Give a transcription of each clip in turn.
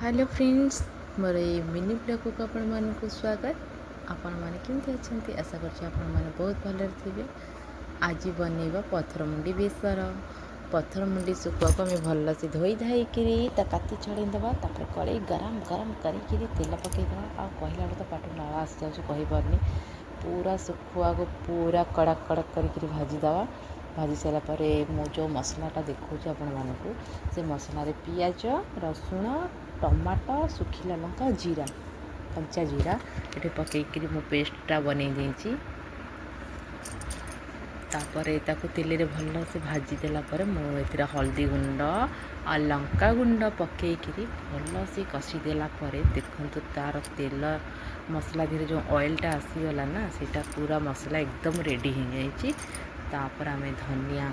Hello friends मोर ये mini blog को आपण मानक स्वागत। आपण माने केमती अछंती आशा करछि आपण माने बहुत भलरे थिबे। आज बनैबा पत्थर मुंडी बेसर। पत्थर मुंडी सुखुआ को हमें भल से धोई धाई करी ता काटी छड़े दबा तापर कड़े गरम गरम करी तेल पकई दबा। आ कहला तो पाठ नाल आसी जाउछ कहि परनी। पूरा सुखुआ को पूरा कड़क कड़क करी भाजी दबा। भाजी सारा पर मो जो मसलाटा देखा आपण मानक से मसलार पियाज रसुण टमाटो सुखिला लंका जीरा कंचा जीरा ये पकईकरी मो पेस्टा बन देची। तापर ताको तेल रे भल से भाजी देला पर मुझे हल्दी गुंड आ लंका गुंड पकईकरी भल से कषी देला पर देखंतु तार तेल मसला धीरे जो ऑयलटा आसीगला ना सेटा पूरा मसला एकदम रेडी हो जाइए। तापर आम धनिया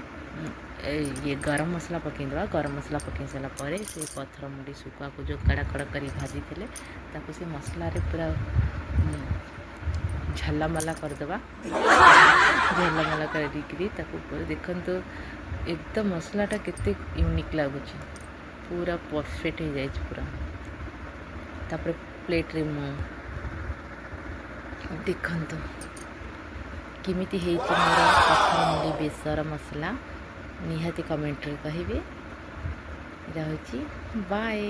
ये गरम मसला पकई देवा। गरम मसला पकई सारा पर से पत्थर मुंडी सुखुआ को जो कड़ा कड़ा कर भाजी थे ताको से मसला रे पूरा झलामला करदेवा। झलामला कर देखो एकदम मसलाटा केते यूनिक लगुच पूरा परफेक्ट हो जाए पूरा। तापर प्लेट रे मु देखंतु किमिति हेछि मोर पत्थर मुंडी बेसर मसला निहाती कमेंट रे कहिबे। रहुछि बाय।